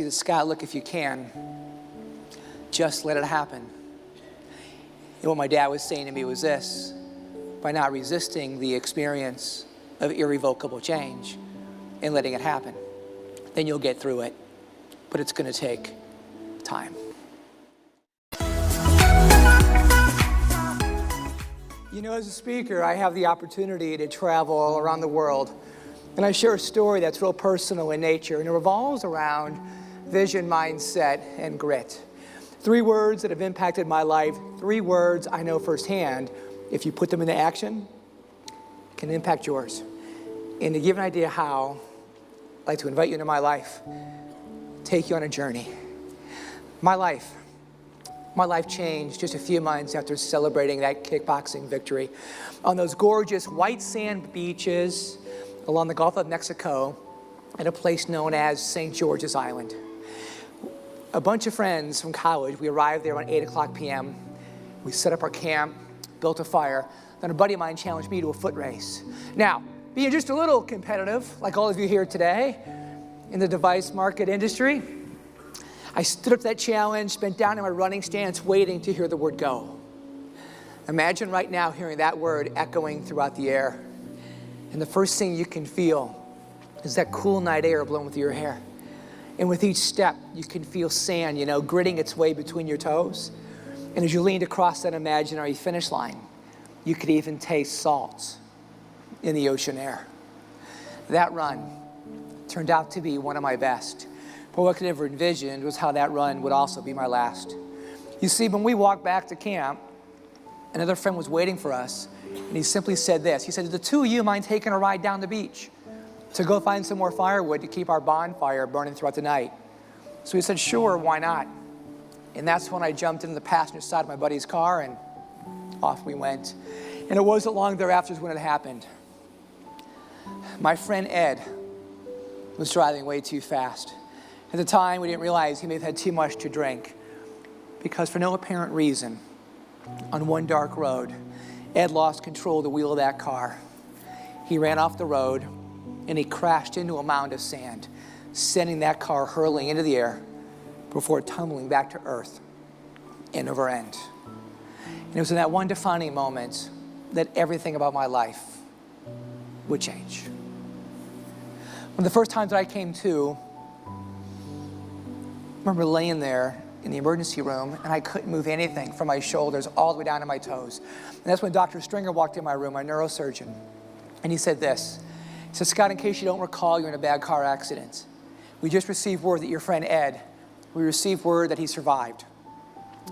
see the sky, look if you can. Just let it happen. And what my dad was saying to me was this: by not resisting the experience of irrevocable change and letting it happen, then you'll get through it. But it's going to take time. You know, as a speaker, I have the opportunity to travel around the world, and I share a story that's real personal in nature, and it revolves around vision, mindset, and grit. 3 words that have impacted my life, 3 words I know firsthand, if you put them into action, can impact yours. And to give an idea how, I'd like to invite you into my life, take you on a journey. My life changed just a few months after celebrating that kickboxing victory on those gorgeous white sand beaches along the Gulf of Mexico at a place known as St. George's Island. A bunch of friends from college, we arrived there around 8:00 p.m. We set up our camp, built a fire. Then a buddy of mine challenged me to a foot race. Now, being just a little competitive, like all of you here today in the device market industry, I stood up to that challenge, bent down in my running stance, waiting to hear the word go. Imagine right now hearing that word echoing throughout the air. And the first thing you can feel is that cool night air blowing through your hair. And with each step, you can feel sand, gritting its way between your toes. And as you leaned across that imaginary finish line, you could even taste salt in the ocean air. That run turned out to be one of my best. But what I could never envisioned was how that run would also be my last. You see, when we walked back to camp, another friend was waiting for us, and he simply said this. He said, "Do the 2 of you mind taking a ride down the beach to go find some more firewood to keep our bonfire burning throughout the night?" So we said, "Sure, why not?" And that's when I jumped into the passenger side of my buddy's car, and off we went. And it wasn't long thereafter when it happened. My friend Ed was driving way too fast. At the time, we didn't realize he may have had too much to drink, because for no apparent reason, on one dark road, Ed lost control of the wheel of that car. He ran off the road, and he crashed into a mound of sand, sending that car hurling into the air before tumbling back to earth end over end. And it was in that one defining moment that everything about my life would change. One of the first times that I came to, I remember laying there in the emergency room, and I couldn't move anything from my shoulders all the way down to my toes. And that's when Dr. Stringer walked in my room, my neurosurgeon, and he said this. He said, "Scott, in case you don't recall, you're in a bad car accident. We just received word that your friend Ed, we received word that he survived.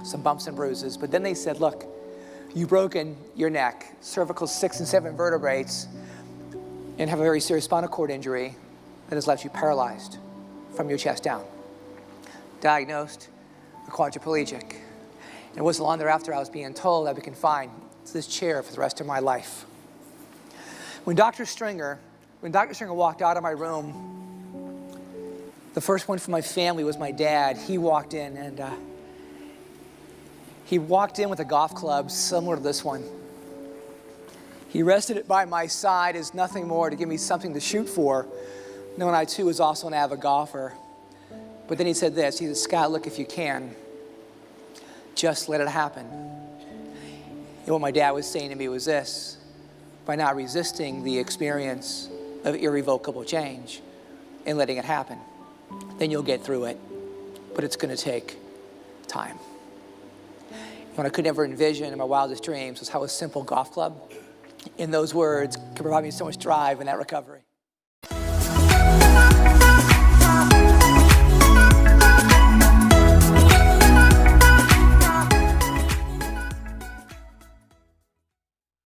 Some bumps and bruises, but then they said, look, you've broken your neck, cervical 6 and 7 vertebrae, and have a very serious spinal cord injury that has left you paralyzed from your chest down. Diagnosed a quadriplegic." And it wasn't long thereafter I was being told I'd be confined to this chair for the rest of my life. When Dr. Stringer walked out of my room, the first one from my family was my dad. He walked in, and he walked in with a golf club similar to this one. He rested it by my side as nothing more to give me something to shoot for, knowing I too was also an avid golfer. But then he said this. He said, "Scott, look if you can. Just let it happen." And what my dad was saying to me was this: by not resisting the experience of irrevocable change and letting it happen, then you'll get through it. But it's going to take time. What I could never envision in my wildest dreams was how a simple golf club, in those words, could provide me so much drive in that recovery.